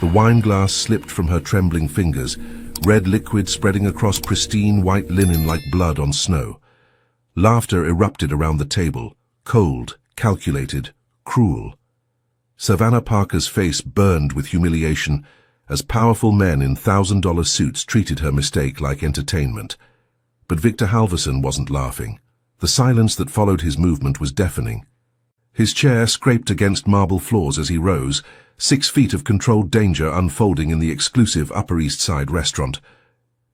The wine glass slipped from her trembling fingers, red liquid spreading across pristine white linen like blood on snow. Laughter erupted around the table, cold, calculated, cruel. Savannah Parker's face burned with humiliation as powerful men in $1,000 suits treated her mistake like entertainment. But Victor Halverson wasn't laughing. The silence that followed his movement was deafening. His chair scraped against marble floors as he rose, 6 feet of controlled danger unfolding in the exclusive Upper East Side restaurant.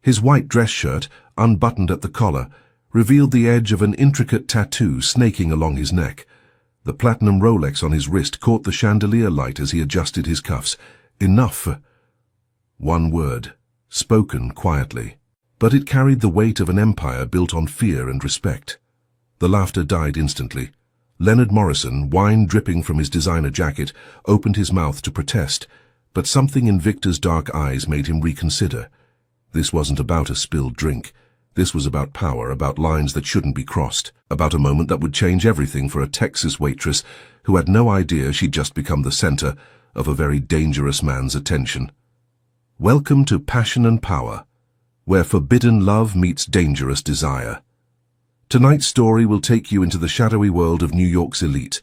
His white dress shirt, unbuttoned at the collar, revealed the edge of an intricate tattoo snaking along his neck. The platinum Rolex on his wrist caught the chandelier light as he adjusted his cuffs. Enough. One word, spoken quietly, but it carried the weight of an empire built on fear and respect. The laughter died instantly. Leonard Morrison, wine dripping from his designer jacket, opened his mouth to protest, but something in Victor's dark eyes made him reconsider. This wasn't about a spilled drink. This was about power, about lines that shouldn't be crossed, about a moment that would change everything for a Texas waitress who had no idea she'd just become the center of a very dangerous man's attention. Welcome to Passion and Power, where forbidden love meets dangerous desire. Tonight's story will take you into the shadowy world of New York's elite,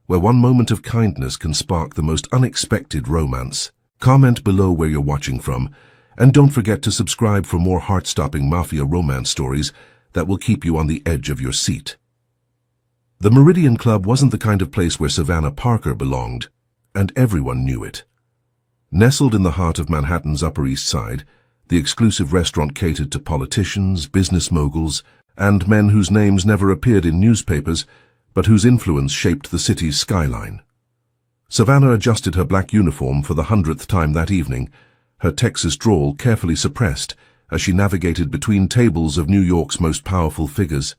where one moment of kindness can spark the most unexpected romance. Comment below where you're watching from, and don't forget to subscribe for more heart-stopping mafia romance stories that will keep you on the edge of your seat. The Meridian Club wasn't the kind of place where Savannah Parker belonged, and everyone knew it. Nestled in the heart of Manhattan's Upper East Side, the exclusive restaurant catered to politicians, business moguls, and men whose names never appeared in newspapers, but whose influence shaped the city's skyline. Savannah adjusted her black uniform for the 100th time that evening, her Texas drawl carefully suppressed as she navigated between tables of New York's most powerful figures.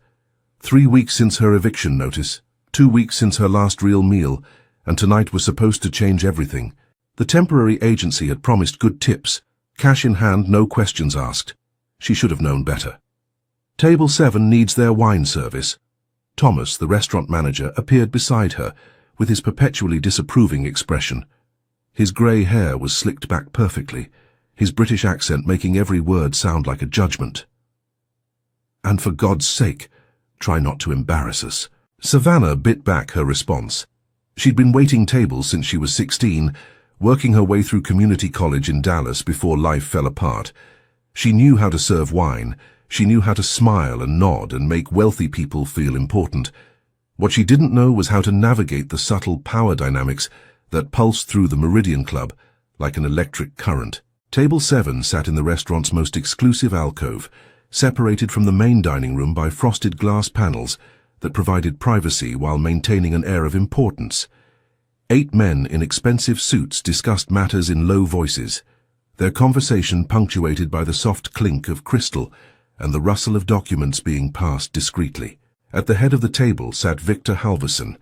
3 weeks since her eviction notice, 2 weeks since her last real meal, and tonight was supposed to change everything. The temporary agency had promised good tips, cash in hand, no questions asked. She should have known better. Table 7 needs their wine service. Thomas, the restaurant manager, appeared beside her, with his perpetually disapproving expression. His grey hair was slicked back perfectly, his British accent making every word sound like a judgment. "And for God's sake, try not to embarrass us." Savannah bit back her response. She'd been waiting tables since she was 16, working her way through community college in Dallas before life fell apart. She knew how to serve wine. She knew how to smile and nod and make wealthy people feel important. What she didn't know was how to navigate the subtle power dynamics that pulsed through the Meridian Club like an electric current. Table 7 sat in the restaurant's most exclusive alcove, separated from the main dining room by frosted glass panels that provided privacy while maintaining an air of importance. 8 men in expensive suits discussed matters in low voices, their conversation punctuated by the soft clink of crystal and the rustle of documents being passed discreetly. At the head of the table sat Victor Halverson.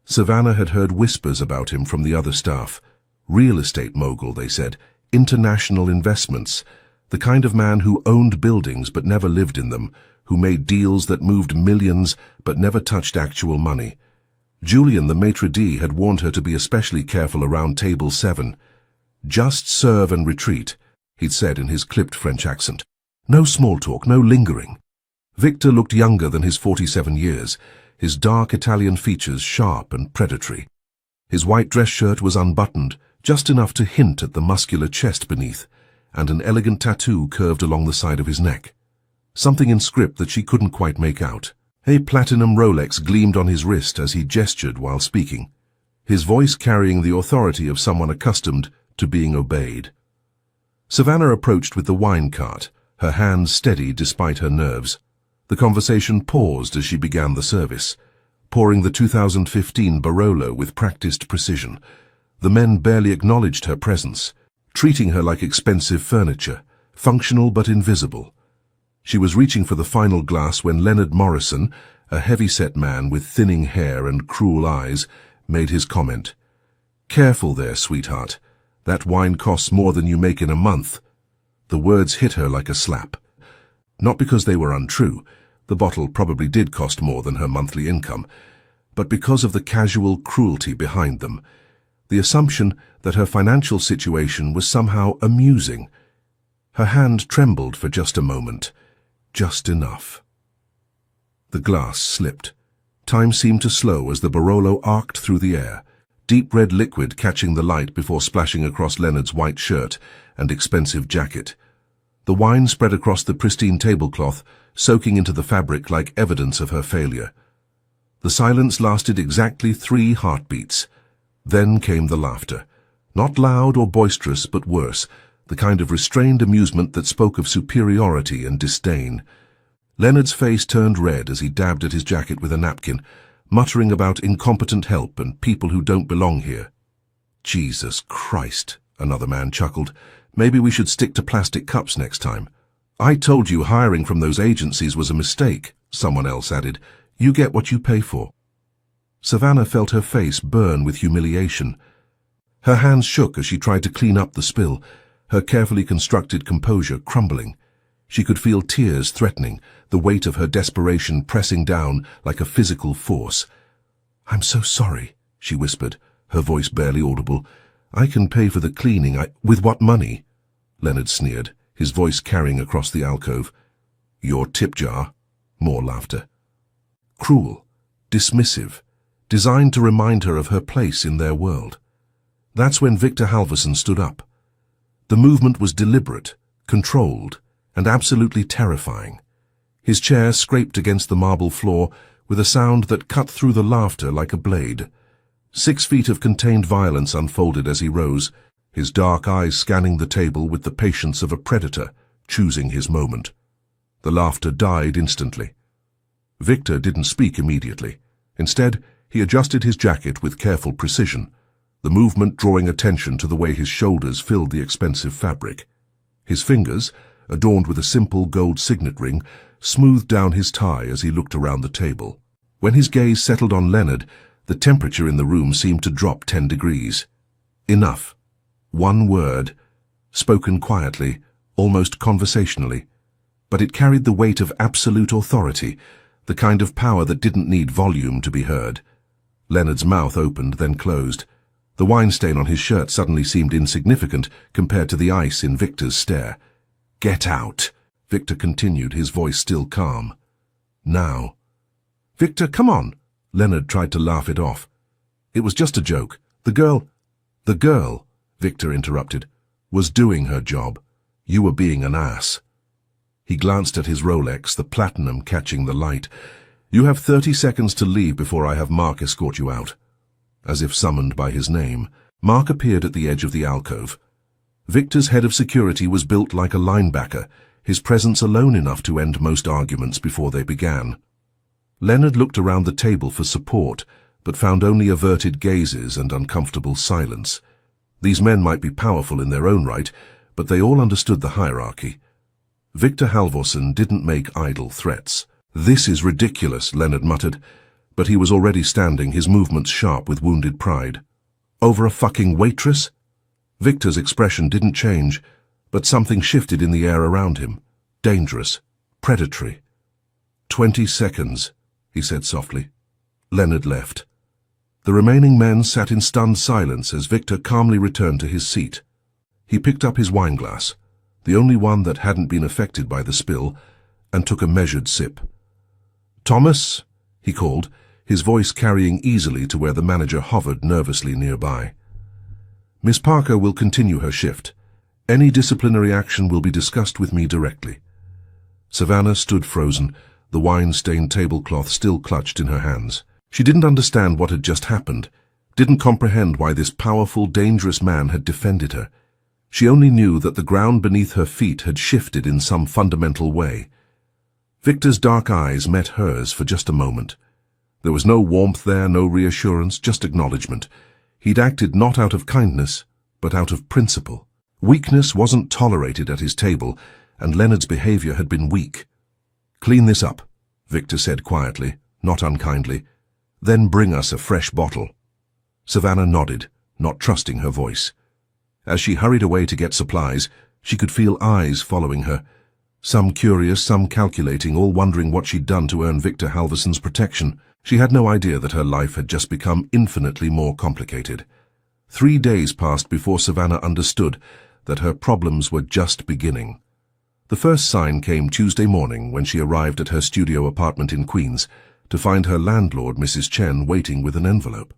Savannah had heard whispers about him from the other staff. Real estate mogul, they said, international investments, the kind of man who owned buildings but never lived in them, who made deals that moved millions but never touched actual money. Julian, the maitre d', had warned her to be especially careful around table 7. "Just serve and retreat," he'd said in his clipped French accent. "No small talk, no lingering." Victor looked younger than his 47 years, his dark Italian features sharp and predatory. His white dress shirt was unbuttoned, just enough to hint at the muscular chest beneath, and an elegant tattoo curved along the side of his neck. Something in script that she couldn't quite make out. A platinum Rolex gleamed on his wrist as he gestured while speaking, his voice carrying the authority of someone accustomed to being obeyed. Savannah approached with the wine cart, her hands steady despite her nerves. The conversation paused as she began the service, pouring the 2015 Barolo with practiced precision. The men barely acknowledged her presence, treating her like expensive furniture, functional but invisible. She was reaching for the final glass when Leonard Morrison, a heavy-set man with thinning hair and cruel eyes, made his comment. "Careful there, sweetheart. That wine costs more than you make in a month." The words hit her like a slap. Not because they were untrue, the bottle probably did cost more than her monthly income, but because of the casual cruelty behind them. the assumption that her financial situation was somehow amusing. Her hand trembled for just a moment, just enough. The glass slipped. Time seemed to slow as the Barolo arced through the air, deep red liquid catching the light before splashing across Leonard's white shirt and expensive jacket. The wine spread across the pristine tablecloth, soaking into the fabric like evidence of her failure. The silence lasted exactly 3 heartbeats. Then came the laughter. Not loud or boisterous, but worse, the kind of restrained amusement that spoke of superiority and disdain. Leonard's face turned red as he dabbed at his jacket with a napkin, muttering about incompetent help and people who don't belong here. Jesus Christ, another man chuckled. Maybe we should stick to plastic cups next time. I told you hiring from those agencies was a mistake, someone else added. You get what you pay for. Savannah felt her face burn with humiliation. Her hands shook as she tried to clean up the spill, her carefully constructed composure crumbling. She could feel tears threatening, the weight of her desperation pressing down like a physical force. "I'm so sorry," she whispered, her voice barely audible. "I can pay for the cleaning. With what money?" Leonard sneered, his voice carrying across the alcove. "Your tip jar?" More laughter. Cruel, dismissive, designed to remind her of her place in their world. That's when Victor Halverson stood up. The movement was deliberate, controlled, and absolutely terrifying. His chair scraped against the marble floor with a sound that cut through the laughter like a blade. 6 feet of contained violence unfolded as he rose, his dark eyes scanning the table with the patience of a predator, choosing his moment. The laughter died instantly. Victor didn't speak immediately. Instead, he adjusted his jacket with careful precision, the movement drawing attention to the way his shoulders filled the expensive fabric. His fingers, adorned with a simple gold signet ring, smoothed down his tie as he looked around the table. When his gaze settled on Leonard, the temperature in the room seemed to drop 10 degrees. Enough. One word, spoken quietly, almost conversationally. But it carried the weight of absolute authority, the kind of power that didn't need volume to be heard. Leonard's mouth opened, then closed. The wine stain on his shirt suddenly seemed insignificant compared to the ice in Victor's stare. "Get out," Victor continued, his voice still calm. "Now." "Victor, come on." Leonard tried to laugh it off. "It was just a joke. The girl, Victor interrupted, was doing her job. You were being an ass." He glanced at his Rolex, the platinum catching the light. "You have 30 seconds to leave before I have Mark escort you out." As if summoned by his name, Mark appeared at the edge of the alcove. Victor's head of security was built like a linebacker, his presence alone enough to end most arguments before they began. Leonard looked around the table for support, but found only averted gazes and uncomfortable silence. These men might be powerful in their own right, but they all understood the hierarchy. Victor Halvorsen didn't make idle threats. "This is ridiculous," Leonard muttered, but he was already standing, his movements sharp with wounded pride. "Over a fucking waitress?" Victor's expression didn't change, but something shifted in the air around him. Dangerous. Predatory. 20 seconds, he said softly. Leonard left. The remaining men sat in stunned silence as Victor calmly returned to his seat. He picked up his wineglass, the only one that hadn't been affected by the spill, and took a measured sip. "Thomas," he called, his voice carrying easily to where the manager hovered nervously nearby. "Miss Parker will continue her shift. Any disciplinary action will be discussed with me directly." Savannah stood frozen, the wine-stained tablecloth still clutched in her hands. She didn't understand what had just happened, didn't comprehend why this powerful, dangerous man had defended her. She only knew that the ground beneath her feet had shifted in some fundamental way. Victor's dark eyes met hers for just a moment. There was no warmth there, no reassurance, just acknowledgement. He'd acted not out of kindness, but out of principle. Weakness wasn't tolerated at his table, and Leonard's behavior had been weak. "Clean this up," Victor said quietly, not unkindly. "Then bring us a fresh bottle." Savannah nodded, not trusting her voice. As she hurried away to get supplies, she could feel eyes following her. Some curious, some calculating, all wondering what she'd done to earn Victor Halversen's protection. She had no idea that her life had just become infinitely more complicated. 3 days passed before Savannah understood that her problems were just beginning. The first sign came Tuesday morning when she arrived at her studio apartment in Queens to find her landlord, Mrs. Chen, waiting with an envelope.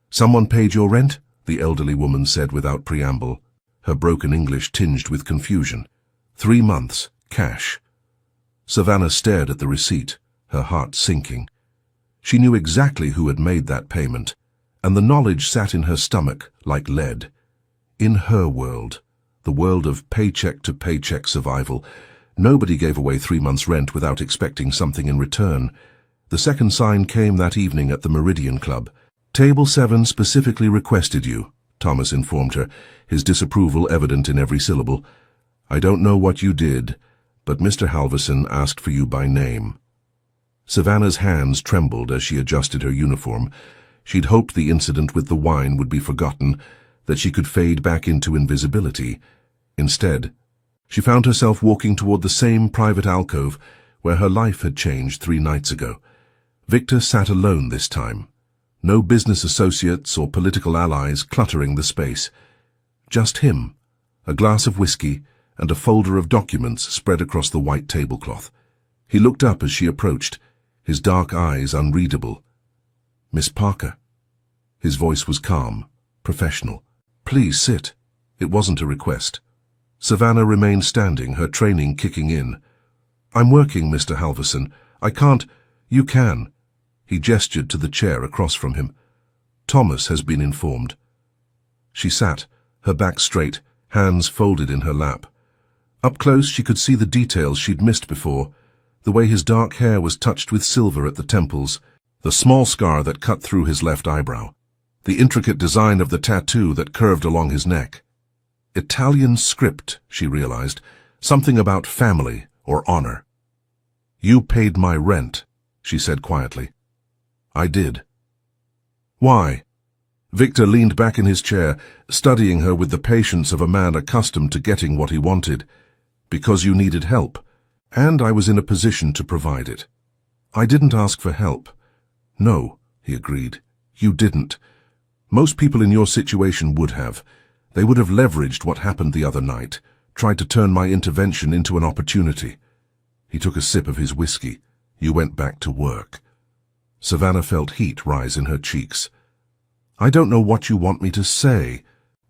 "Someone paid your rent?" the elderly woman said without preamble, her broken English tinged with confusion. 3 months, cash. Savannah stared at the receipt, her heart sinking. She knew exactly who had made that payment, and the knowledge sat in her stomach like lead. In her world, the world of paycheck-to-paycheck survival, nobody gave away 3 months' rent without expecting something in return. The second sign came that evening at the Meridian Club. "Table 7 specifically requested you," Thomas informed her, his disapproval evident in every syllable. "I don't know what you did, but Mr. Halverson asked for you by name." Savannah's hands trembled as she adjusted her uniform. She'd hoped the incident with the wine would be forgotten, that she could fade back into invisibility. Instead, she found herself walking toward the same private alcove where her life had changed 3 nights ago. Victor sat alone this time. No business associates or political allies cluttering the space. Just him, a glass of whiskey, and a folder of documents spread across the white tablecloth. He looked up as she approached, his dark eyes unreadable. "Miss Parker." His voice was calm, professional. "Please sit." It wasn't a request. Savannah remained standing, her training kicking in. "I'm working, Mr. Halverson. I can't—" "You can." He gestured to the chair across from him. "Thomas has been informed." She sat, her back straight, hands folded in her lap. Up close she could see the details she'd missed before, the way his dark hair was touched with silver at the temples, the small scar that cut through his left eyebrow, the intricate design of the tattoo that curved along his neck. Italian script, she realized, something about family or honor. "You paid my rent," she said quietly. "I did." "Why?" Victor leaned back in his chair, studying her with the patience of a man accustomed to getting what he wanted. "Because you needed help, and I was in a position to provide it." "I didn't ask for help." "No," he agreed. "You didn't. Most people in your situation would have. They would have leveraged what happened the other night, tried to turn my intervention into an opportunity." He took a sip of his whiskey. "You went back to work." Savannah felt heat rise in her cheeks. "I don't know what you want me to say."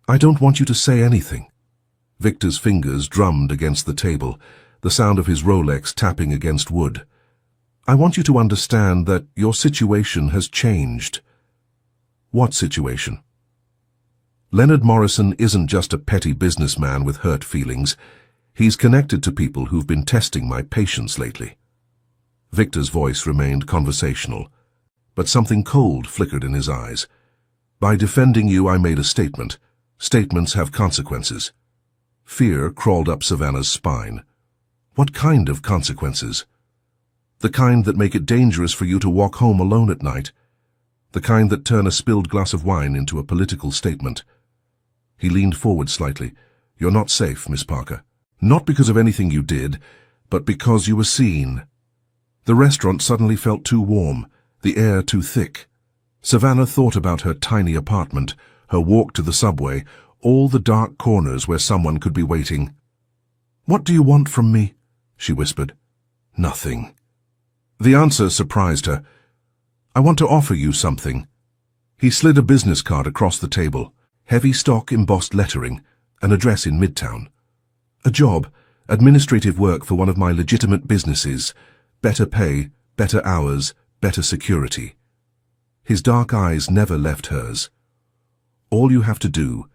"I don't want you to say anything." Victor's fingers drummed against the table, the sound of his Rolex tapping against wood. "I want you to understand that your situation has changed." "What situation?" "Leonard Morrison isn't just a petty businessman with hurt feelings. He's connected to people who've been testing my patience lately." Victor's voice remained conversational, but something cold flickered in his eyes. "By defending you, I made a statement. Statements have consequences." Fear crawled up Savannah's spine. "What kind of consequences?" "The kind that make it dangerous for you to walk home alone at night. The kind that turn a spilled glass of wine into a political statement." He leaned forward slightly. "You're not safe, Miss Parker. Not because of anything you did, but because you were seen." The restaurant suddenly felt too warm, the air too thick. Savannah thought about her tiny apartment, her walk to the subway, all the dark corners where someone could be waiting. "What do you want from me?" she whispered. "Nothing." The answer surprised her. "I want to offer you something." He slid a business card across the table, heavy stock embossed lettering, an address in Midtown. "A job, administrative work for one of my legitimate businesses. Better pay, better hours, better security." His dark eyes never left hers. "All you have to do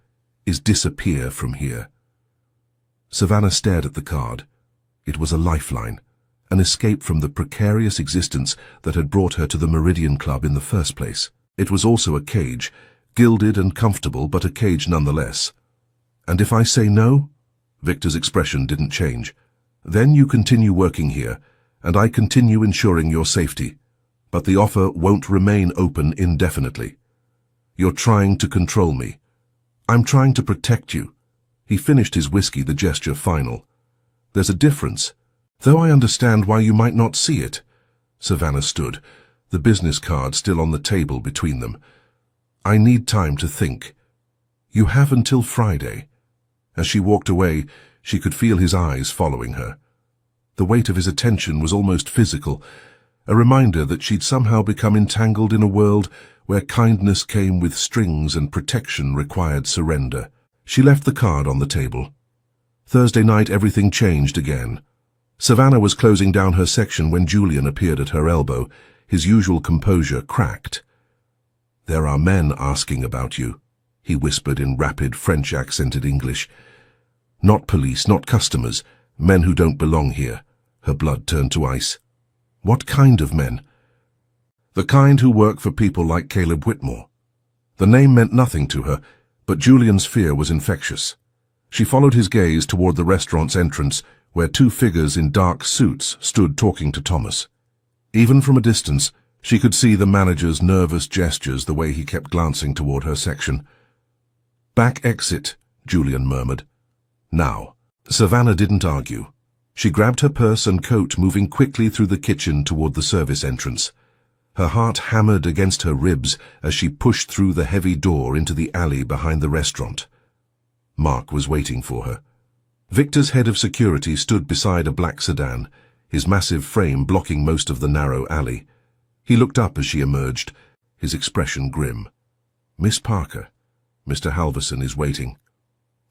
is disappear from here." Savannah stared at the card. It was a lifeline, an escape from the precarious existence that had brought her to the Meridian Club in the first place. It was also a cage, gilded and comfortable, but a cage nonetheless. "And if I say no?" Victor's expression didn't change. "Then you continue working here, and I continue ensuring your safety. But the offer won't remain open indefinitely. You're trying to control me. I'm trying to protect you." He finished his whiskey, the gesture final. "There's a difference, though I understand why you might not see it." Savannah stood, the business card still on the table between them. "I need time to think." "You have until Friday." As she walked away, she could feel his eyes following her. The weight of his attention was almost physical, a reminder that she'd somehow become entangled in a world where kindness came with strings and protection required surrender. She left the card on the table. Thursday night, everything changed again. Savannah was closing down her section when Julian appeared at her elbow, his usual composure cracked. "There are men asking about you," he whispered in rapid French-accented English. "Not police, not customers, men who don't belong here." Her blood turned to ice. "What kind of men?" "The kind who work for people like Caleb Whitmore." The name meant nothing to her, but Julian's fear was infectious. She followed his gaze toward the restaurant's entrance, where two figures in dark suits stood talking to Thomas. Even from a distance, she could see the manager's nervous gestures the way he kept glancing toward her section. "Back exit," Julian murmured. "Now." Savannah didn't argue. She grabbed her purse and coat, moving quickly through the kitchen toward the service entrance. Her heart hammered against her ribs as she pushed through the heavy door into the alley behind the restaurant. Mark was waiting for her. Victor's head of security stood beside a black sedan, his massive frame blocking most of the narrow alley. He looked up as she emerged, his expression grim. "Miss Parker, Mr. Halverson is waiting."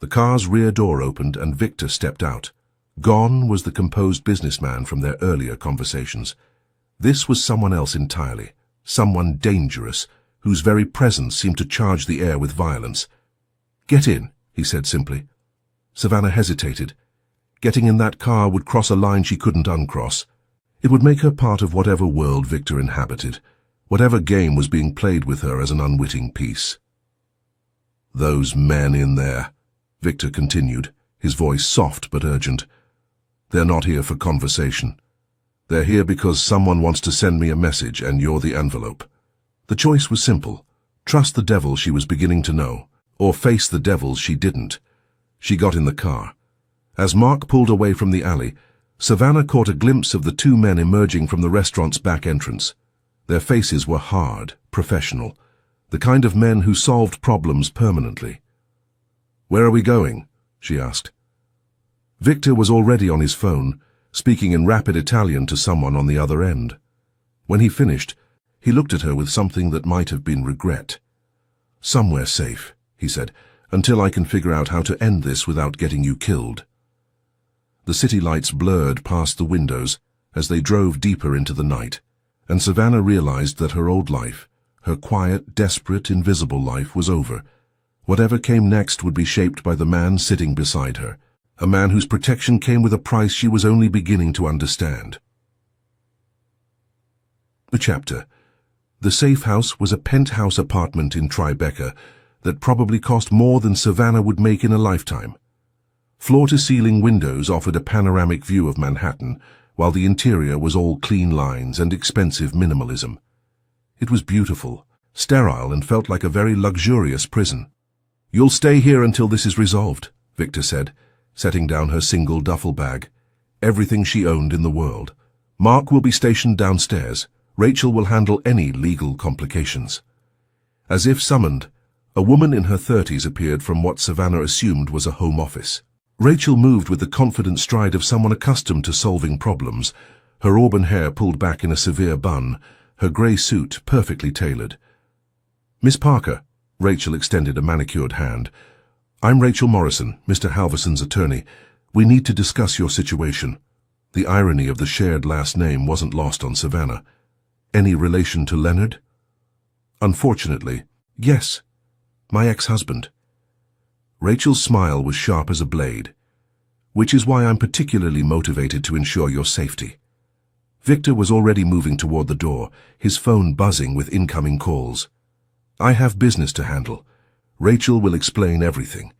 The car's rear door opened and Victor stepped out. Gone was the composed businessman from their earlier conversations. This was someone else entirely, someone dangerous, whose very presence seemed to charge the air with violence. "Get in," he said simply. Savannah hesitated. Getting in that car would cross a line she couldn't uncross. It would make her part of whatever world Victor inhabited, whatever game was being played with her as an unwitting piece. "Those men in there," Victor continued, his voice soft but urgent. "They're not here for conversation. They're here because someone wants to send me a message and you're the envelope." The choice was simple. Trust the devil she was beginning to know, or face the devils she didn't. She got in the car. As Mark pulled away from the alley, Savannah caught a glimpse of the two men emerging from the restaurant's back entrance. Their faces were hard, professional, the kind of men who solved problems permanently. "Where are we going?" she asked. Victor was already on his phone, speaking in rapid Italian to someone on the other end. When he finished, he looked at her with something that might have been regret. "Somewhere safe," he said, "until I can figure out how to end this without getting you killed." The city lights blurred past the windows as they drove deeper into the night, and Savannah realized that her old life, her quiet, desperate, invisible life, was over. Whatever came next would be shaped by the man sitting beside her, a man whose protection came with a price she was only beginning to understand. The chapter. The safe house was a penthouse apartment in Tribeca that probably cost more than Savannah would make in a lifetime. Floor-to-ceiling windows offered a panoramic view of Manhattan, while the interior was all clean lines and expensive minimalism. It was beautiful, sterile, and felt like a very luxurious prison. "You'll stay here until this is resolved," Victor said, setting down her single duffel bag, everything she owned in the world. "Mark will be stationed downstairs. Rachel will handle any legal complications." As if summoned, a woman in her 30s appeared from what Savannah assumed was a home office. Rachel moved with the confident stride of someone accustomed to solving problems, her auburn hair pulled back in a severe bun, her grey suit perfectly tailored. "Miss Parker," Rachel extended a manicured hand. "I'm Rachel Morrison, Mr. Halverson's attorney. We need to discuss your situation." The irony of the shared last name wasn't lost on Savannah. "Any relation to Leonard?" "Unfortunately, yes. My ex-husband." Rachel's smile was sharp as a blade. "Which is why I'm particularly motivated to ensure your safety." Victor was already moving toward the door, his phone buzzing with incoming calls. "I have business to handle. Rachel will explain everything."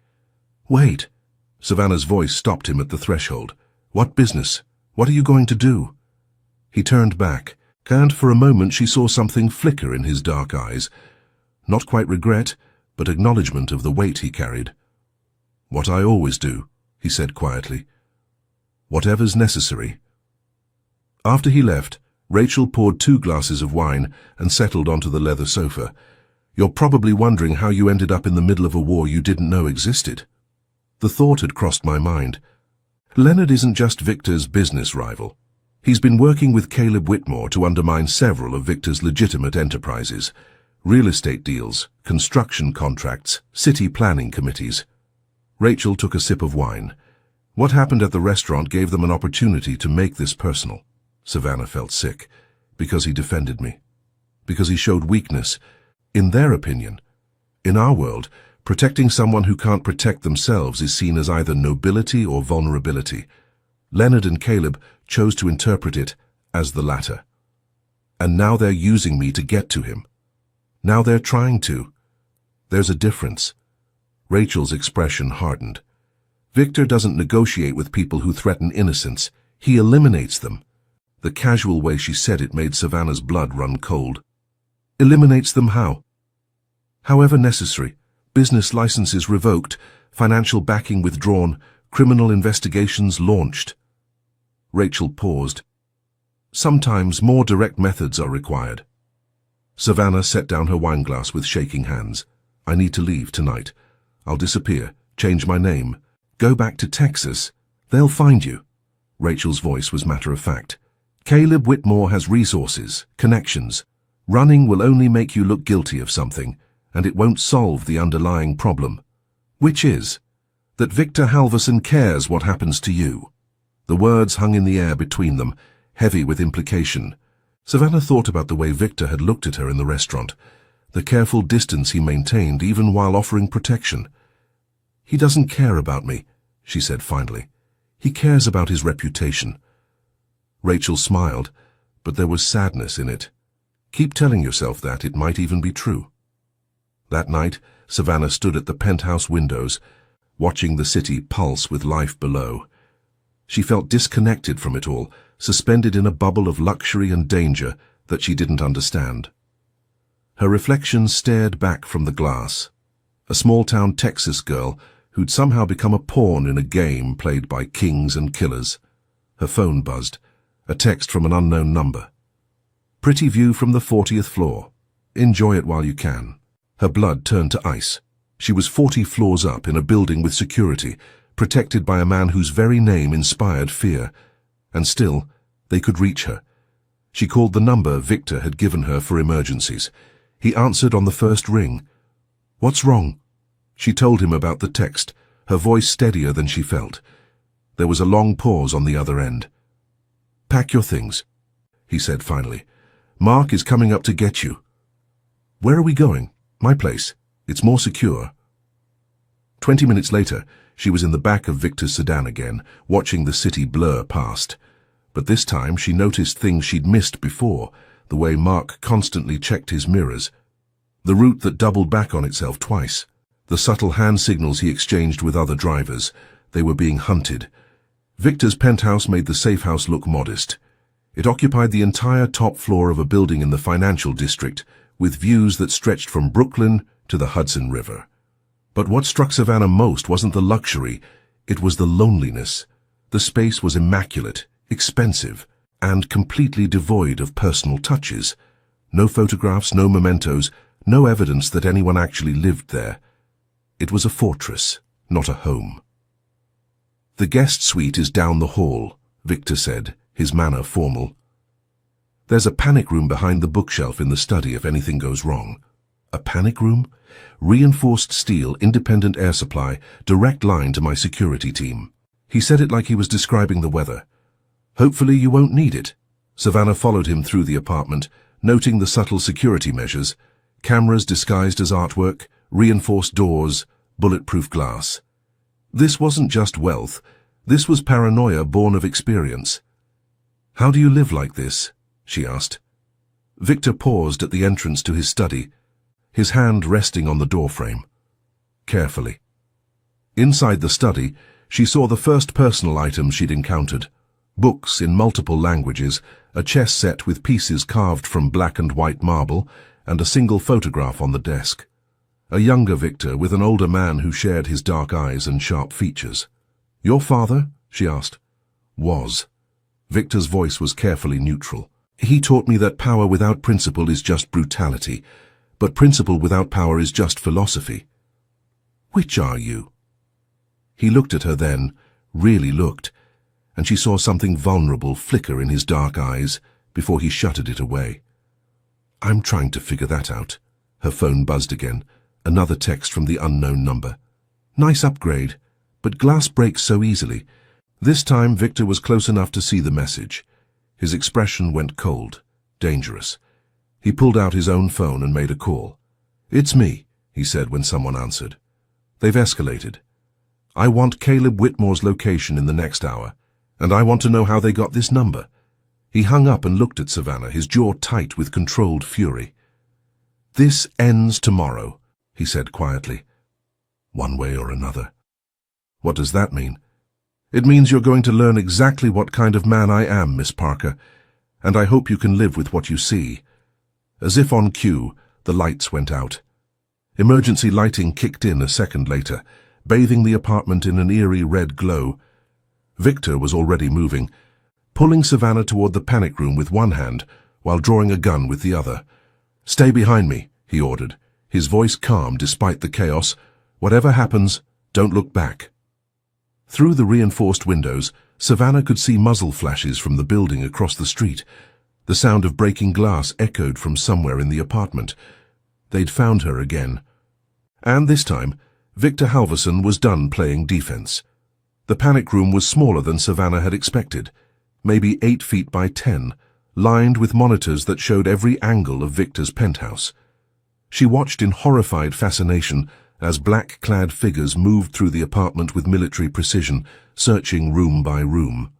"Wait." Savannah's voice stopped him at the threshold. "What business? What are you going to do?" He turned back, and for a moment she saw something flicker in his dark eyes. Not quite regret, but acknowledgement of the weight he carried. "What I always do," he said quietly. "Whatever's necessary." After he left, Rachel poured 2 glasses of wine and settled onto the leather sofa. You're probably wondering how you ended up in the middle of a war you didn't know existed. The thought had crossed my mind. Leonard isn't just Victor's business rival. He's been working with Caleb Whitmore to undermine several of Victor's legitimate enterprises: real estate deals, construction contracts, city planning committees. Rachel took a sip of wine. What happened at the restaurant gave them an opportunity to make this personal. Savannah felt sick. Because he defended me. Because he showed weakness. In their opinion. In our world, protecting someone who can't protect themselves is seen as either nobility or vulnerability. Leonard and Caleb chose to interpret it as the latter. And now they're using me to get to him. Now they're trying to. There's a difference. Rachel's expression hardened. Victor doesn't negotiate with people who threaten innocence. He eliminates them. The casual way she said it made Savannah's blood run cold. Eliminates them how? However necessary. Business licenses revoked, financial backing withdrawn, criminal investigations launched. Rachel paused. Sometimes more direct methods are required. Savannah set down her wineglass with shaking hands. I need to leave tonight. I'll disappear, change my name, go back to Texas. They'll find you. Rachel's voice was matter-of-fact. Caleb Whitmore has resources, connections. Running will only make you look guilty of something, and it won't solve the underlying problem. Which is that Victor Halverson cares what happens to you. The words hung in the air between them, heavy with implication. Savannah thought about the way Victor had looked at her in the restaurant, the careful distance he maintained even while offering protection. He doesn't care about me, she said finally. He cares about his reputation. Rachel smiled, but there was sadness in it. Keep telling yourself that, it might even be true. That night, Savannah stood at the penthouse windows, watching the city pulse with life below. She felt disconnected from it all, suspended in a bubble of luxury and danger that she didn't understand. Her reflection stared back from the glass. A small-town Texas girl who'd somehow become a pawn in a game played by kings and killers. Her phone buzzed. A text from an unknown number. Pretty view from the 40th floor. Enjoy it while you can. Her blood turned to ice. She was 40 floors up in a building with security, protected by a man whose very name inspired fear. And still, they could reach her. She called the number Victor had given her for emergencies. He answered on the first ring. What's wrong? She told him about the text, her voice steadier than she felt. There was a long pause on the other end. Pack your things, he said finally. Mark is coming up to get you. Where are we going? My place. It's more secure. 20 minutes later, she was in the back of Victor's sedan again, watching the city blur past. But this time she noticed things she'd missed before, the way Mark constantly checked his mirrors, the route that doubled back on itself twice, the subtle hand signals he exchanged with other drivers. They were being hunted. Victor's penthouse made the safe house look modest. It occupied the entire top floor of a building in the financial district, with views that stretched from Brooklyn to the Hudson River. But what struck Savannah most wasn't the luxury, it was the loneliness. The space was immaculate, expensive, and completely devoid of personal touches. No photographs, no mementos, no evidence that anyone actually lived there. It was a fortress, not a home. The guest suite is down the hall, Victor said, his manner formal. There's a panic room behind the bookshelf in the study if anything goes wrong. A panic room? Reinforced steel, independent air supply, direct line to my security team. He said it like he was describing the weather. Hopefully you won't need it. Savannah followed him through the apartment, noting the subtle security measures. Cameras disguised as artwork, reinforced doors, bulletproof glass. This wasn't just wealth. This was paranoia born of experience. How do you live like this? She asked. Victor paused at the entrance to his study, his hand resting on the doorframe. Carefully. Inside the study, she saw the first personal item she'd encountered. Books in multiple languages, a chess set with pieces carved from black and white marble, and a single photograph on the desk. A younger Victor with an older man who shared his dark eyes and sharp features. Your father? She asked. Was. Victor's voice was carefully neutral. He taught me that power without principle is just brutality, But principle without power is just philosophy. Which are you? He looked at her then, really looked, and she saw something vulnerable flicker in his dark eyes before he shuttered it away. I'm trying to figure that out. Her phone buzzed again, another text from the unknown number. Nice upgrade, but glass breaks so easily. This time Victor was close enough to see the message. His expression went cold, dangerous. He pulled out his own phone and made a call. It's me, he said when someone answered. They've escalated. I want Caleb Whitmore's location in the next hour, and I want to know how they got this number. He hung up and looked at Savannah, his jaw tight with controlled fury. This ends tomorrow, he said quietly. One way or another. What does that mean? It means you're going to learn exactly what kind of man I am, Miss Parker, and I hope you can live with what you see. As if on cue, the lights went out. Emergency lighting kicked in a second later, bathing the apartment in an eerie red glow. Victor was already moving, pulling Savannah toward the panic room with one hand while drawing a gun with the other. Stay behind me, he ordered, his voice calm despite the chaos. Whatever happens, don't look back. Through the reinforced windows, Savannah could see muzzle flashes from the building across the street. The sound of breaking glass echoed from somewhere in the apartment. They'd found her again. And this time, Victor Halverson was done playing defense. The panic room was smaller than Savannah had expected, maybe 8 feet by 10, lined with monitors that showed every angle of Victor's penthouse. She watched in horrified fascination as black-clad figures moved through the apartment with military precision, searching room by room.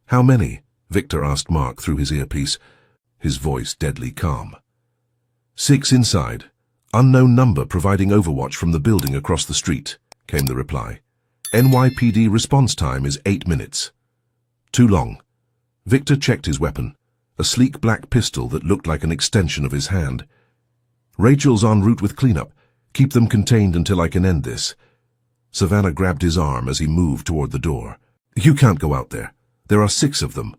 How many? Victor asked Mark through his earpiece, his voice deadly calm. 6 inside. Unknown number providing overwatch from the building across the street, came the reply. NYPD response time is 8 minutes. Too long. Victor checked his weapon, a sleek black pistol that looked like an extension of his hand. Rachel's en route with cleanup. Keep them contained until I can end this. Savannah grabbed his arm as he moved toward the door. You can't go out there. There are 6 of them.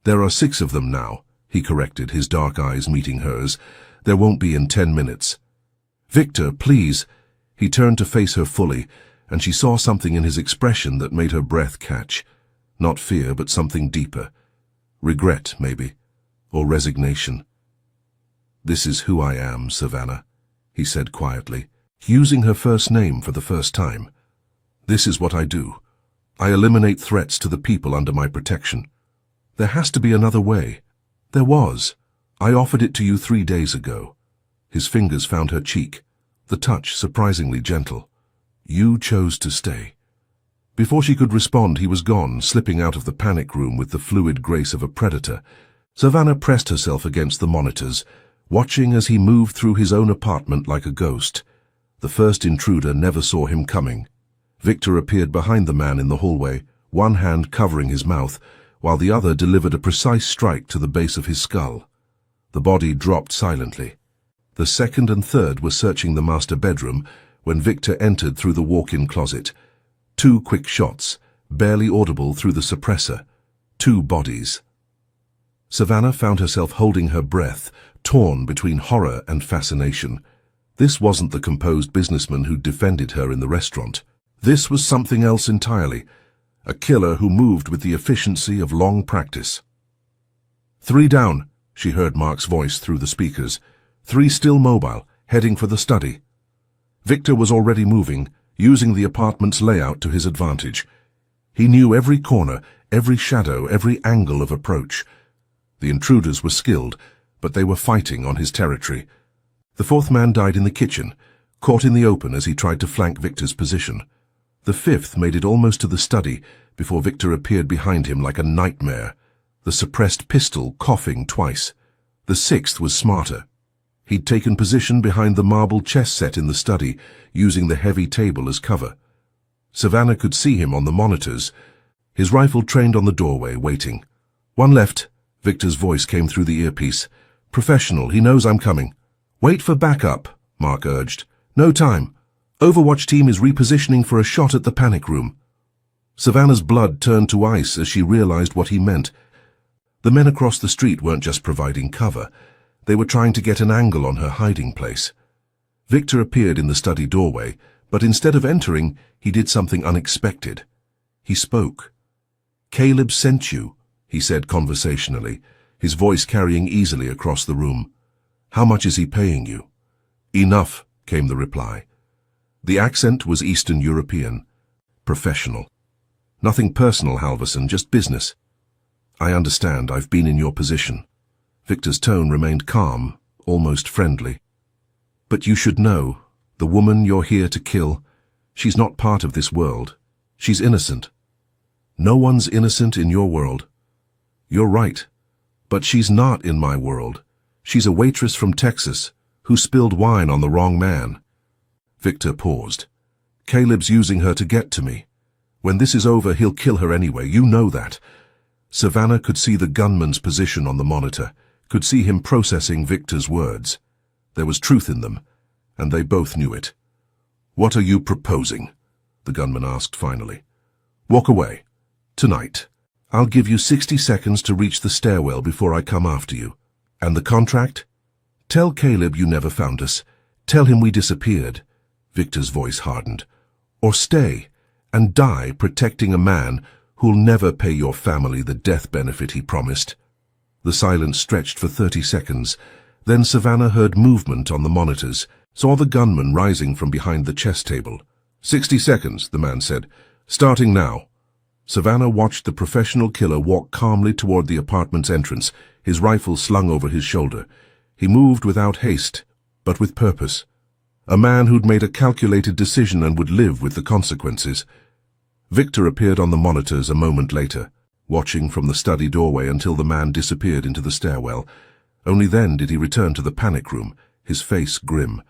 There are 6 of them now, he corrected, his dark eyes meeting hers. There won't be in 10 minutes. Victor, please. He turned to face her fully, and she saw something in his expression that made her breath catch. Not fear, but something deeper. Regret, maybe. Or resignation. This is who I am, Savannah, he said quietly, using her first name for the first time. This is what I do. I eliminate threats to the people under my protection. There has to be another way. There was. I offered it to you 3 days ago. His fingers found her cheek, the touch surprisingly gentle. You chose to stay. Before she could respond, he was gone, slipping out of the panic room with the fluid grace of a predator. Savannah pressed herself against the monitors, watching as he moved through his own apartment like a ghost. The first intruder never saw him coming. Victor appeared behind the man in the hallway, one hand covering his mouth, while the other delivered a precise strike to the base of his skull. The body dropped silently. The second and third were searching the master bedroom when Victor entered through the walk-in closet. 2 quick shots, barely audible through the suppressor. 2 bodies. Savannah found herself holding her breath, torn between horror and fascination. This wasn't the composed businessman who defended her in the restaurant. This was something else entirely, a killer who moved with the efficiency of long practice. 3 down, she heard Mark's voice through the speakers. 3 still mobile, heading for the study. Victor was already moving, using the apartment's layout to his advantage. He knew every corner, every shadow, every angle of approach. The intruders were skilled, but they were fighting on his territory. The 4th man died in the kitchen, caught in the open as he tried to flank Victor's position. The 5th made it almost to the study before Victor appeared behind him like a nightmare, the suppressed pistol coughing twice. The 6th was smarter. He'd taken position behind the marble chess set in the study, using the heavy table as cover. Savannah could see him on the monitors, his rifle trained on the doorway, waiting. 1 left, Victor's voice came through the earpiece. Professional, he knows I'm coming. Wait for backup, Mark urged. No time. Overwatch team is repositioning for a shot at the panic room. Savannah's blood turned to ice as she realized what he meant. The men across the street weren't just providing cover. They were trying to get an angle on her hiding place. Victor appeared in the study doorway, but instead of entering, he did something unexpected. He spoke. "Caleb sent you," he said conversationally, his voice carrying easily across the room. "How much is he paying you?" "Enough," came the reply. The accent was Eastern European. Professional. "Nothing personal, Halverson, just business." "I understand, I've been in your position." Victor's tone remained calm, almost friendly. "But you should know, the woman you're here to kill, she's not part of this world. She's innocent." "No one's innocent in your world." "You're right. But she's not in my world. She's a waitress from Texas who spilled wine on the wrong man." Victor paused. "Caleb's using her to get to me. When this is over, he'll kill her anyway. You know that." Savannah could see the gunman's position on the monitor, could see him processing Victor's words. There was truth in them, and they both knew it. "What are you proposing?" the gunman asked finally. "Walk away. Tonight. I'll give you 60 seconds to reach the stairwell before I come after you. And the contract? Tell Caleb you never found us. Tell him we disappeared." Victor's voice hardened. "Or stay and die protecting a man who'll never pay your family the death benefit he promised." The silence stretched for 30 seconds. Then Savannah heard movement on the monitors, saw the gunman rising from behind the chess table. 60 seconds, the man said. "Starting now." Savannah watched the professional killer walk calmly toward the apartment's entrance, his rifle slung over his shoulder. He moved without haste, but with purpose. A man who'd made a calculated decision and would live with the consequences. Victor appeared on the monitors a moment later, watching from the study doorway until the man disappeared into the stairwell. Only then did he return to the panic room, his face grim.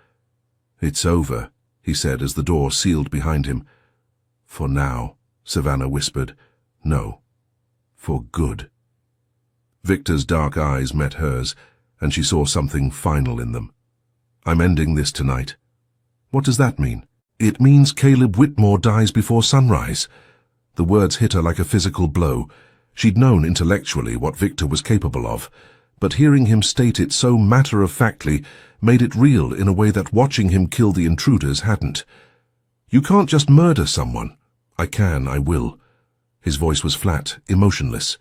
"It's over," he said as the door sealed behind him. "For now," Savannah whispered. "No. For good." Victor's dark eyes met hers, and she saw something final in them. "I'm ending this tonight." "What does that mean?" "It means Caleb Whitmore dies before sunrise." The words hit her like a physical blow. She'd known intellectually what Victor was capable of, but hearing him state it so matter-of-factly made it real in a way that watching him kill the intruders hadn't. "You can't just murder someone." "I can, I will." His voice was flat, emotionless.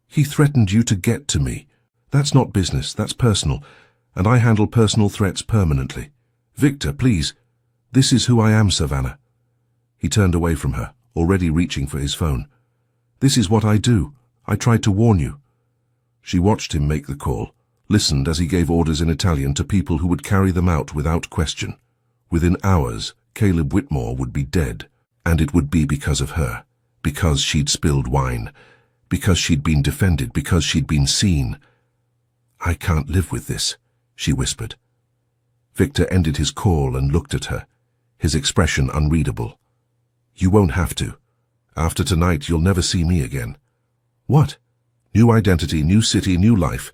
"He threatened you to get to me. That's not business, that's personal, and I handle personal threats permanently. Victor, please. This is who I am, Savannah." He turned away from her, already reaching for his phone. "This is what I do. I tried to warn you." She watched him make the call, listened as he gave orders in Italian to people who would carry them out without question. Within hours, Caleb Whitmore would be dead, and it would be because of her, because she'd spilled wine, because she'd been defended, because she'd been seen. "I can't live with this," she whispered. Victor ended his call and looked at her, his expression unreadable. "You won't have to. After tonight, you'll never see me again." "What?" "New identity, new city, new life.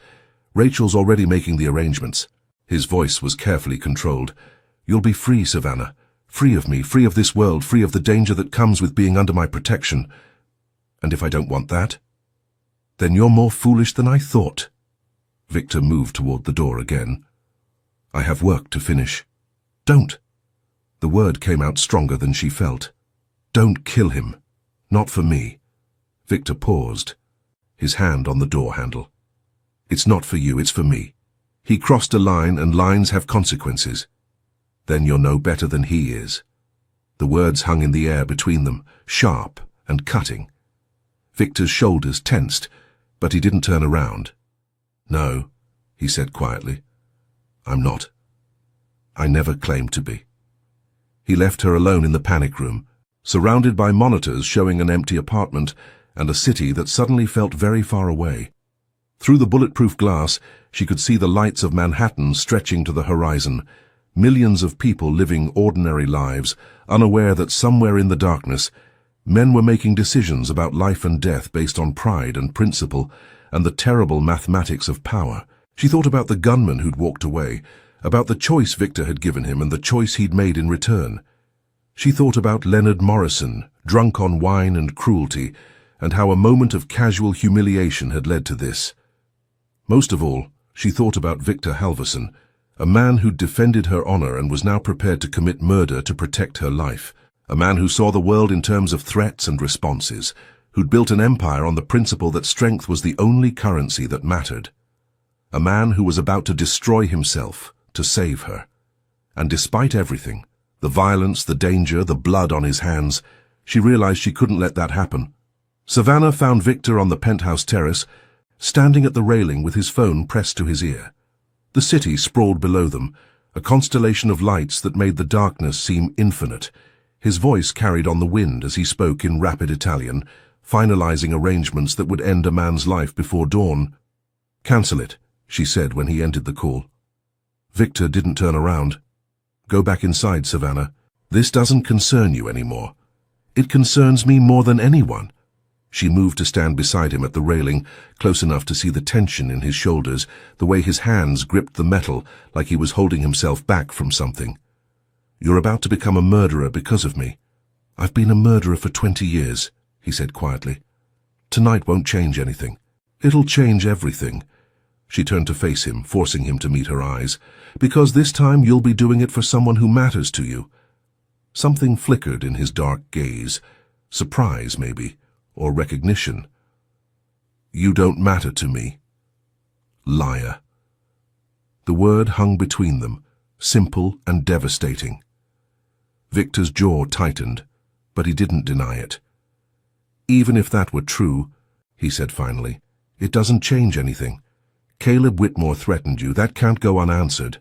Rachel's already making the arrangements." His voice was carefully controlled. "You'll be free, Savannah. Free of me, free of this world, free of the danger that comes with being under my protection. And if I don't want that? Then you're more foolish than I thought." Victor moved toward the door again. "I have work to finish." "Don't." The word came out stronger than she felt. "Don't kill him. Not for me." Victor paused, his hand on the door handle. "It's not for you, it's for me. He crossed a line, and lines have consequences. Then you're no better than he is." The words hung in the air between them, sharp and cutting. Victor's shoulders tensed, but he didn't turn around. "No," he said quietly. "I'm not. I never claimed to be." He left her alone in the panic room, surrounded by monitors showing an empty apartment and a city that suddenly felt very far away. Through the bulletproof glass, she could see the lights of Manhattan stretching to the horizon, millions of people living ordinary lives, unaware that somewhere in the darkness, men were making decisions about life and death based on pride and principle and the terrible mathematics of power. She thought about the gunman who'd walked away, about the choice Victor had given him and the choice he'd made in return. She thought about Leonard Morrison, drunk on wine and cruelty, and how a moment of casual humiliation had led to this. Most of all, She thought about Victor Halverson, a man who'd defended her honor and was now prepared to commit murder to protect her life. A man who saw the world in terms of threats and responses, who'd built an empire on the principle that strength was the only currency that mattered. A man who was about to destroy himself to save her. And despite everything, the violence, the danger, the blood on his hands, she realized she couldn't let that happen. Savannah found Victor on the penthouse terrace, standing at the railing with his phone pressed to his ear. The city sprawled below them, a constellation of lights that made the darkness seem infinite. His voice carried on the wind as he spoke in rapid Italian, finalizing arrangements that would end a man's life before dawn. "Cancel it," she said when he ended the call. Victor didn't turn around. "Go back inside, Savannah. This doesn't concern you anymore. It concerns me more than anyone." She moved to stand beside him at the railing, close enough to see the tension in his shoulders, the way his hands gripped the metal like he was holding himself back from something. "You're about to become a murderer because of me." "I've been a murderer for 20 years, he said quietly. "Tonight won't change anything. It'll change everything." She turned to face him, forcing him to meet her eyes. "Because this time you'll be doing it for someone who matters to you." Something flickered in his dark gaze. Surprise, maybe, or recognition. "You don't matter to me." Liar. The word hung between them, simple and devastating. Victor's jaw tightened, but he didn't deny it. "Even if that were true," he said finally, "it doesn't change anything. Caleb Whitmore threatened you. That can't go unanswered."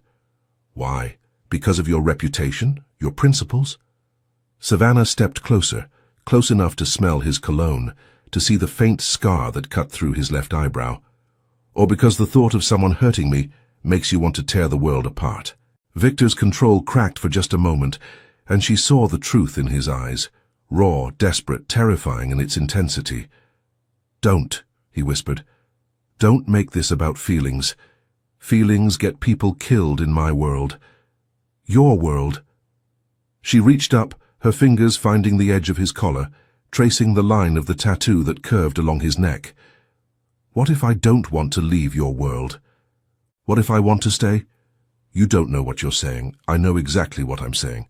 "Why? Because of your reputation? Your principles?" Savannah stepped closer, close enough to smell his cologne, to see the faint scar that cut through his left eyebrow. "Or because the thought of someone hurting me makes you want to tear the world apart?" Victor's control cracked for just a moment, and she saw the truth in his eyes, raw, desperate, terrifying in its intensity. "Don't," he whispered. "Don't make this about feelings. Feelings get people killed in my world. Your world." She reached up, her fingers finding the edge of his collar, tracing the line of the tattoo that curved along his neck. "What if I don't want to leave your world? What if I want to stay?" "You don't know what you're saying. I know exactly what I'm saying."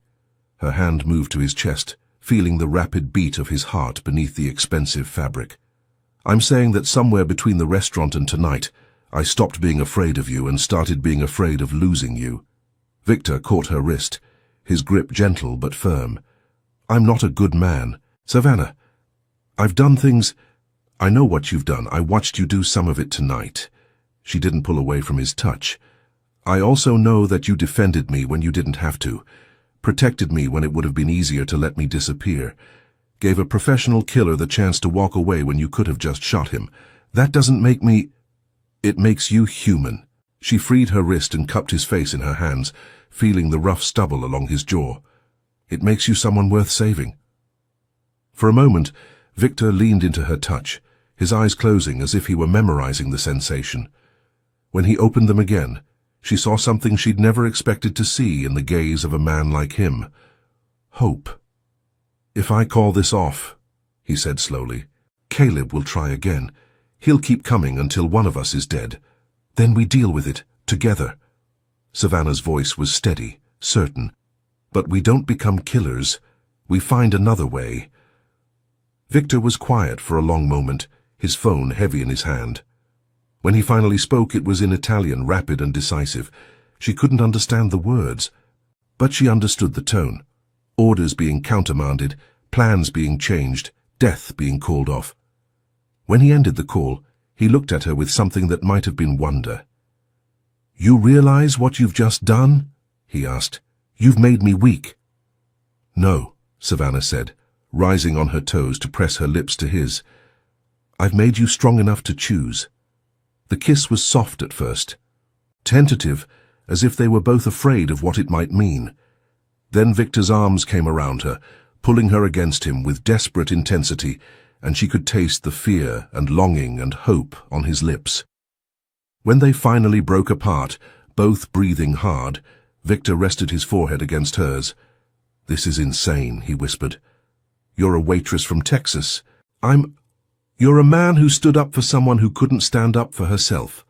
Her hand moved to his chest, feeling the rapid beat of his heart beneath the expensive fabric. "I'm saying that somewhere between the restaurant and tonight, I stopped being afraid of you and started being afraid of losing you." Victor caught her wrist, his grip gentle but firm. "I'm not a good man. Savannah, I've done things. I know what you've done. I watched you do some of it tonight." She didn't pull away from his touch. "I also know that you defended me when you didn't have to, protected me when it would have been easier to let me disappear, gave a professional killer the chance to walk away when you could have just shot him. That doesn't make me—" "It makes you human." She freed her wrist and cupped his face in her hands, feeling the rough stubble along his jaw. "It makes you someone worth saving." For a moment, Victor leaned into her touch, his eyes closing as if he were memorizing the sensation. When he opened them again, she saw something she'd never expected to see in the gaze of a man like him. Hope. "If I call this off," he said slowly, "Caleb will try again. He'll keep coming until one of us is dead. Then we deal with it, together." Savannah's voice was steady, certain. "But we don't become killers. We find another way." Victor was quiet for a long moment, his phone heavy in his hand. When he finally spoke, it was in Italian, rapid and decisive. She couldn't understand the words, but she understood the tone. Orders being countermanded, plans being changed, death being called off. When he ended the call, he looked at her with something that might have been wonder. "You realize what you've just done?" he asked. "You've made me weak." "No," Savannah said, rising on her toes to press her lips to his. "I've made you strong enough to choose." The kiss was soft at first, tentative, as if they were both afraid of what it might mean. Then Victor's arms came around her, pulling her against him with desperate intensity, and she could taste the fear and longing and hope on his lips. When they finally broke apart, both breathing hard, Victor rested his forehead against hers. "This is insane," he whispered. "You're a waitress from Texas. You're a man who stood up for someone who couldn't stand up for herself."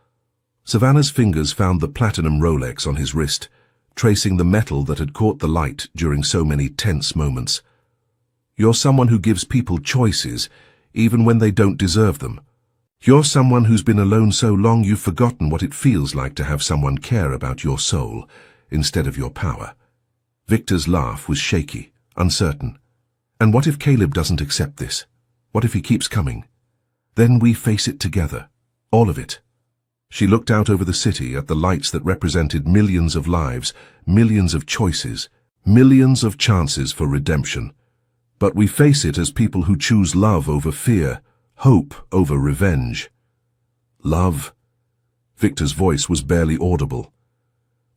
Savannah's fingers found the platinum Rolex on his wrist, tracing the metal that had caught the light during so many tense moments. You're someone who gives people choices, even when they don't deserve them. You're someone who's been alone so long you've forgotten what it feels like to have someone care about your soul instead of your power. Victor's laugh was shaky, uncertain. And what if Caleb doesn't accept this? What if he keeps coming? Then we face it together, all of it. She looked out over the city at the lights that represented millions of lives, millions of choices, millions of chances for redemption. But we face it as people who choose love over fear, hope over revenge. Love. Victor's voice was barely audible.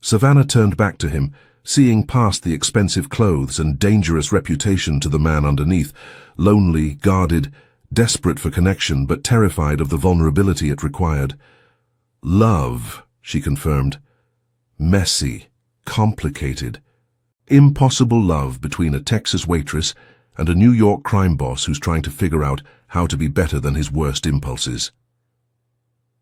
Savannah turned back to him, seeing past the expensive clothes and dangerous reputation to the man underneath, lonely, guarded, desperate for connection but terrified of the vulnerability it required. Love, she confirmed. Messy, complicated, impossible love between a Texas waitress and a New York crime boss who's trying to figure out how to be better than his worst impulses.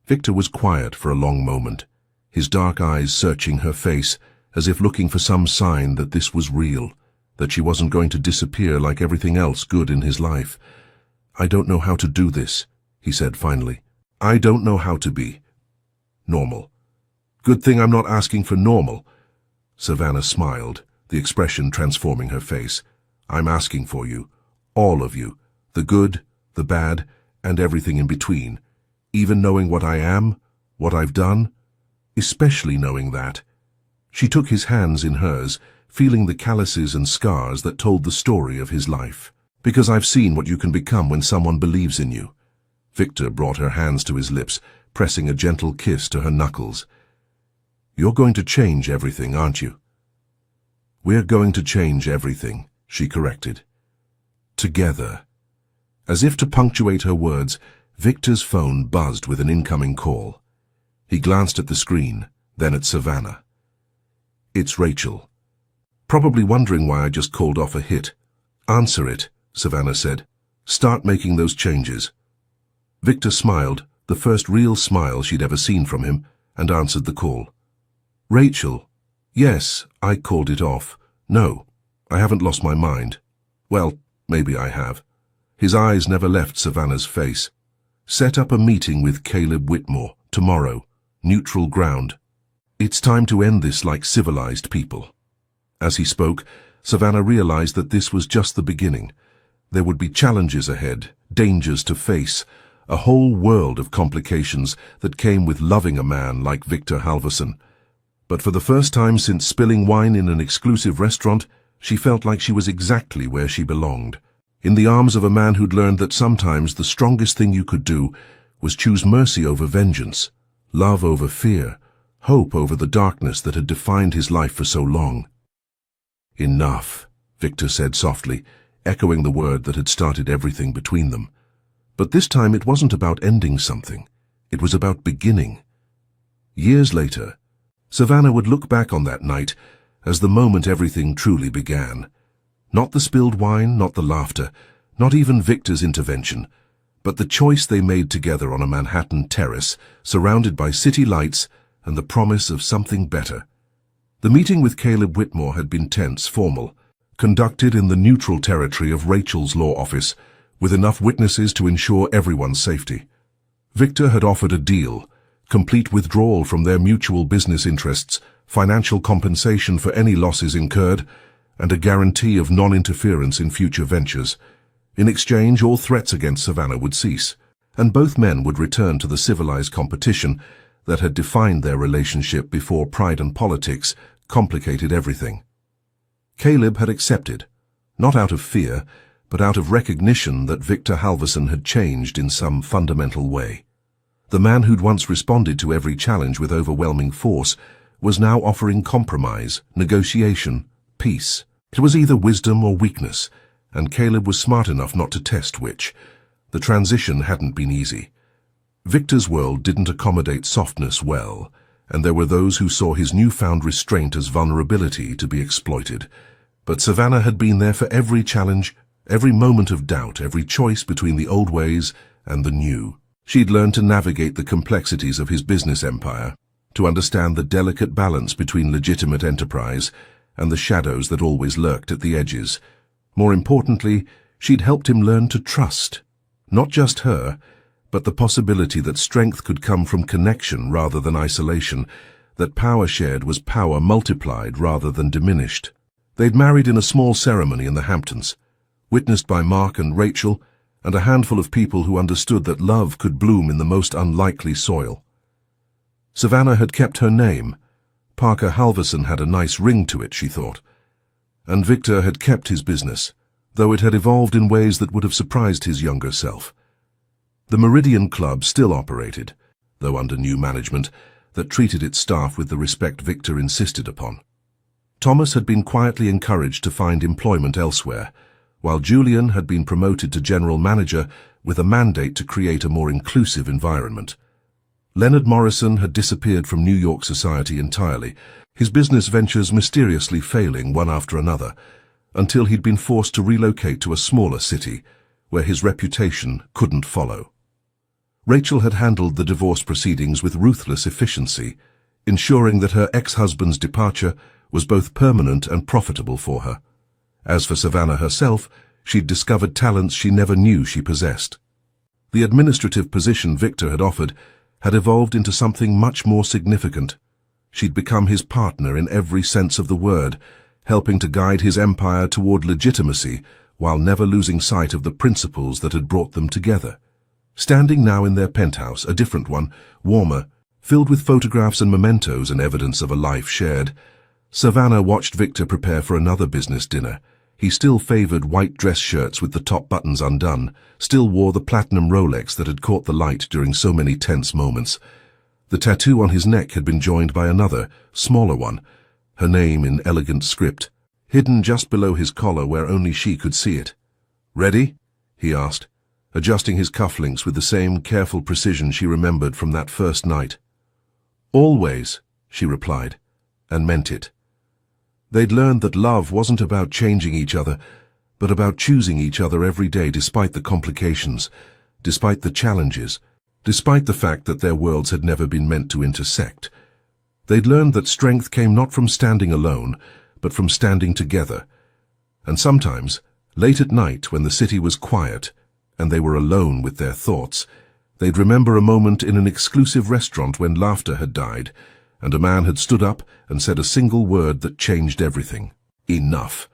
Victor was quiet for a long moment, his dark eyes searching her face as if looking for some sign that this was real, that she wasn't going to disappear like everything else good in his life. I don't know how to do this, he said finally. I don't know how to be normal. Good thing I'm not asking for normal. Savannah smiled, the expression transforming her face. I'm asking for you, all of you, the good, the bad, and everything in between, even knowing what I am, what I've done, especially knowing that. She took his hands in hers, feeling the calluses and scars that told the story of his life. Because I've seen what you can become when someone believes in you. Victor brought her hands to his lips, pressing a gentle kiss to her knuckles. You're going to change everything, aren't you? We're going to change everything, she corrected. Together. As if to punctuate her words, Victor's phone buzzed with an incoming call. He glanced at the screen, then at Savannah. It's Rachel. Probably wondering why I just called off a hit. Answer it, Savannah said. Start making those changes. Victor smiled, the first real smile she'd ever seen from him, and answered the call. Rachel. Yes, I called it off. No, I haven't lost my mind. Well, maybe I have. His eyes never left Savannah's face. Set up a meeting with Caleb Whitmore, tomorrow. Neutral ground. It's time to end this like civilized people. As he spoke, Savannah realized that this was just the beginning. There would be challenges ahead, dangers to face, a whole world of complications that came with loving a man like Victor Halverson. But for the first time since spilling wine in an exclusive restaurant, she felt like she was exactly where she belonged, in the arms of a man who'd learned that sometimes the strongest thing you could do was choose mercy over vengeance, love over fear, hope over the darkness that had defined his life for so long. Enough, Victor said softly, echoing the word that had started everything between them. But this time it wasn't about ending something. It was about beginning. Years later, Savannah would look back on that night as the moment everything truly began. Not the spilled wine, not the laughter, not even Victor's intervention, but the choice they made together on a Manhattan terrace, surrounded by city lights and the promise of something better. The meeting with Caleb Whitmore had been tense, formal, conducted in the neutral territory of Rachel's law office, with enough witnesses to ensure everyone's safety. Victor had offered a deal, complete withdrawal from their mutual business interests, financial compensation for any losses incurred, and a guarantee of non-interference in future ventures. In exchange, all threats against Savannah would cease, and both men would return to the civilized competition that had defined their relationship before pride and politics complicated everything. Caleb had accepted, not out of fear, but out of recognition that Victor Halverson had changed in some fundamental way. The man who'd once responded to every challenge with overwhelming force was now offering compromise, negotiation, peace. It was either wisdom or weakness, and Caleb was smart enough not to test which. The transition hadn't been easy. Victor's world didn't accommodate softness well, and there were those who saw his newfound restraint as vulnerability to be exploited. But Savannah had been there for every challenge, every moment of doubt, every choice between the old ways and the new. She'd learned to navigate the complexities of his business empire, to understand the delicate balance between legitimate enterprise and the shadows that always lurked at the edges. More importantly, she'd helped him learn to trust, not just her, but the possibility that strength could come from connection rather than isolation, that power shared was power multiplied rather than diminished. They'd married in a small ceremony in the Hamptons, witnessed by Mark and Rachel, and a handful of people who understood that love could bloom in the most unlikely soil. Savannah had kept her name. Parker Halverson had a nice ring to it, she thought. And Victor had kept his business, though it had evolved in ways that would have surprised his younger self. The Meridian Club still operated, though under new management, that treated its staff with the respect Victor insisted upon. Thomas had been quietly encouraged to find employment elsewhere, while Julian had been promoted to general manager with a mandate to create a more inclusive environment. Leonard Morrison had disappeared from New York society entirely, his business ventures mysteriously failing one after another, until he'd been forced to relocate to a smaller city, where his reputation couldn't follow. Rachel had handled the divorce proceedings with ruthless efficiency, ensuring that her ex-husband's departure was both permanent and profitable for her. As for Savannah herself, she'd discovered talents she never knew she possessed. The administrative position Victor had offered had evolved into something much more significant. She'd become his partner in every sense of the word, helping to guide his empire toward legitimacy while never losing sight of the principles that had brought them together. Standing now in their penthouse, a different one, warmer, filled with photographs and mementos and evidence of a life shared, Savannah watched Victor prepare for another business dinner. He still favored white dress shirts with the top buttons undone, still wore the platinum Rolex that had caught the light during so many tense moments. The tattoo on his neck had been joined by another, smaller one, her name in elegant script, hidden just below his collar where only she could see it. "Ready?" he asked, adjusting his cufflinks with the same careful precision she remembered from that first night. "Always," she replied, and meant it. They'd learned that love wasn't about changing each other, but about choosing each other every day despite the complications, despite the challenges, despite the fact that their worlds had never been meant to intersect. They'd learned that strength came not from standing alone, but from standing together. And sometimes, late at night when the city was quiet, and they were alone with their thoughts, they'd remember a moment in an exclusive restaurant when laughter had died, and a man had stood up and said a single word that changed everything. Enough.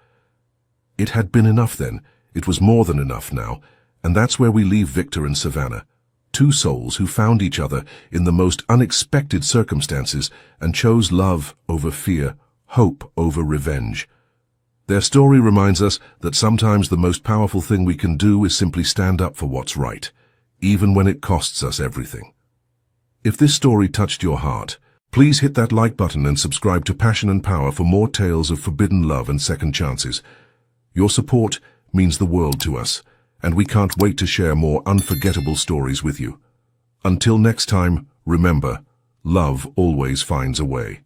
It had been enough then. It was more than enough now. And that's where we leave Victor and Savannah. Two souls who found each other in the most unexpected circumstances and chose love over fear, hope over revenge. Their story reminds us that sometimes the most powerful thing we can do is simply stand up for what's right, even when it costs us everything. If this story touched your heart, please hit that like button and subscribe to Passion and Power for more tales of forbidden love and second chances. Your support means the world to us, and we can't wait to share more unforgettable stories with you. Until next time, remember, love always finds a way.